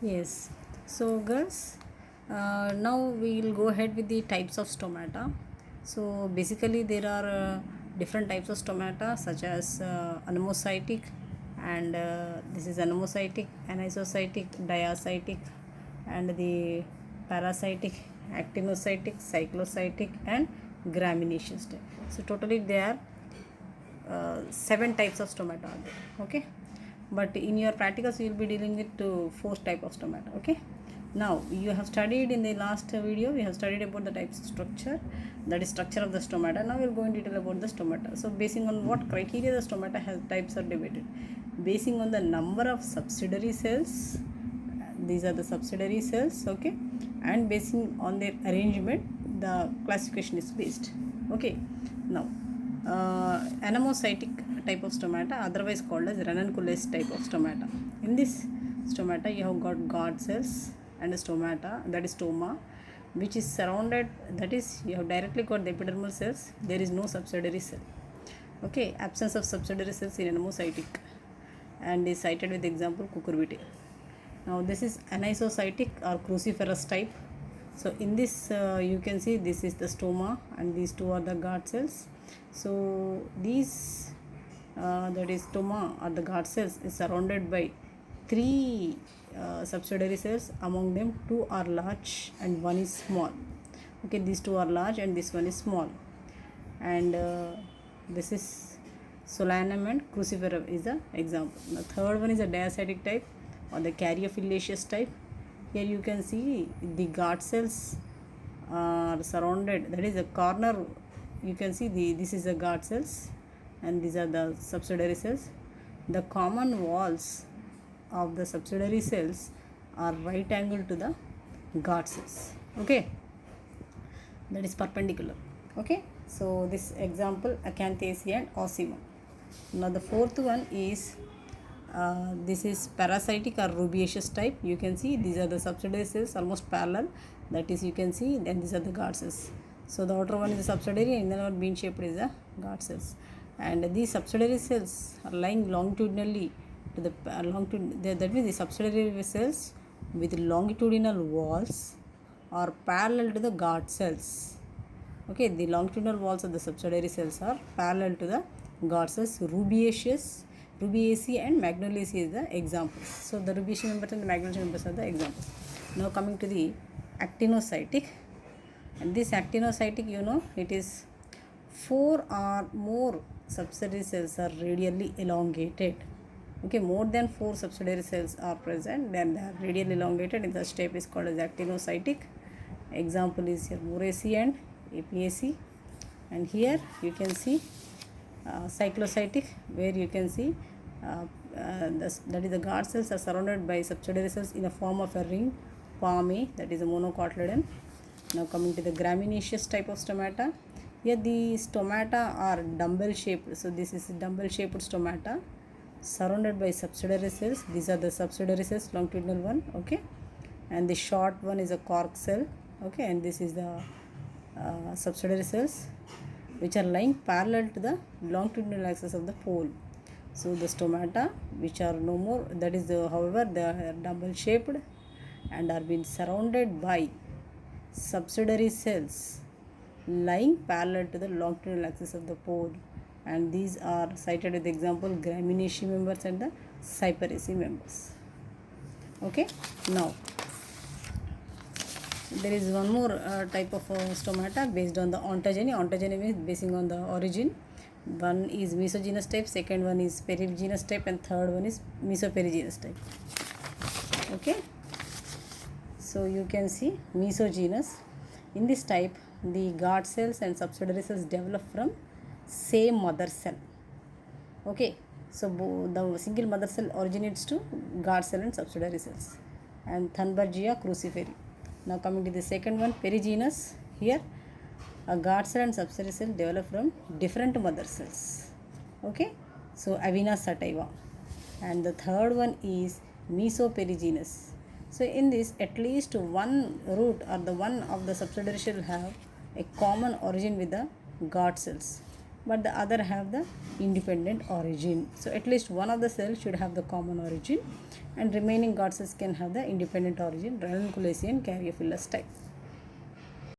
Yes. So, girls, now we will go ahead with the types of stomata. So, basically, there are different types of stomata, such as anomocytic, and this is anomocytic, anisocytic, diacytic, and the parasitic, actinocytic, cyclocytic, and graminaceous type. So, totally, there are seven types of stomata are there. Okay, but in your practicals you will be dealing with four type of stomata. Okay, now you have studied in the last video, we have studied about the types of structure, that is structure of the stomata. Now we will go in detail about the stomata. So basing on what criteria the stomata has types are divided, basing on the number of subsidiary cells, these are the subsidiary cells. Okay, and basing on their arrangement the classification is based. Okay, now anomocytic type of stomata, otherwise called as ranunculus type of stomata. In this stomata you have got guard cells and stomata, that is stoma, which is surrounded, that is you have directly got the epidermal cells, there is no subsidiary cell. Okay, absence of subsidiary cells in anomocytic, and is cited with example cucurbitae. Now this is anisocytic or cruciferous type. So in this you can see this is the stoma and these two are the guard cells. So these that is stoma or the guard cells is surrounded by three subsidiary cells. Among them two are large and one is small. Okay, these two are large and this one is small. And this is solanum and cruciferum is the example. The third one is a diacytic type or the caryophyllaceous type. Here you can see the guard cells are surrounded, that is a corner, you can see this is the guard cells and these are the subsidiary cells. The common walls of the subsidiary cells are right angle to the guard cells. Okay, that is perpendicular. Okay, so this example acanthaceae and osima. Now the fourth one is this is parasitic or rubiaceous type. You can see these are the subsidiary cells almost parallel, that is you can see, then these are the guard cells. So the outer one is the subsidiary and then our bean shaped is the guard cells, and these subsidiary cells are lying longitudinally to the that means the subsidiary cells with longitudinal walls are parallel to the guard cells. Okay, the longitudinal walls of the subsidiary cells are parallel to the guard cells. Rubiaceae and Magnoliaceae is the examples. So the rubiaceae members and the Magnoliaceae members are the examples. Now coming to the actinocytic, and this actinocytic, you know, it is four or more subsidiary cells are radially elongated. Okay, more than four subsidiary cells are present, then they are radially elongated. In such type is called as actinocytic. Example is here Moraceae and Apiaceae, and here you can see cyclocytic, where you can see that is the guard cells are surrounded by subsidiary cells in a form of a ring, palm, that is a monocotyledon. Now coming to the graminaceous type of stomata, here the stomata are dumbbell shaped. So this is dumbbell shaped stomata surrounded by subsidiary cells. These are the subsidiary cells, longitudinal one. Okay, and the short one is a cork cell. Okay, and this is the subsidiary cells which are lying parallel to the longitudinal axis of the pole. So the stomata which are no more, that is however they are double shaped and are being surrounded by subsidiary cells lying parallel to the longitudinal axis of the pole, and these are cited with example Graminaceae members and the Cyperaceae members. Okay, now there is one more type of stomata based on the ontogeny. Ontogeny means basing on the origin. One is mesogenous type, second one is perigenous type, and third one is mesoperigenous type. Okay, so you can see mesogenous. In this type, the guard cells and subsidiary cells develop from same mother cell. Okay, so the single mother cell originates to guard cell and subsidiary cells, and Thunbergia cruciferi. Now coming to the second one, perigenous. Here a guard cell and subsidiary cell develop from different mother cells. Okay, so Avena sativa. And the third one is mesoperigenous. So in this, at least one root or the one of the subsidiary cell have a common origin with the guard cells. but the other have the independent origin. So at least one of the cells should have the common origin, and remaining god cells can have the independent origin. Ranunculacean caryophyllous type.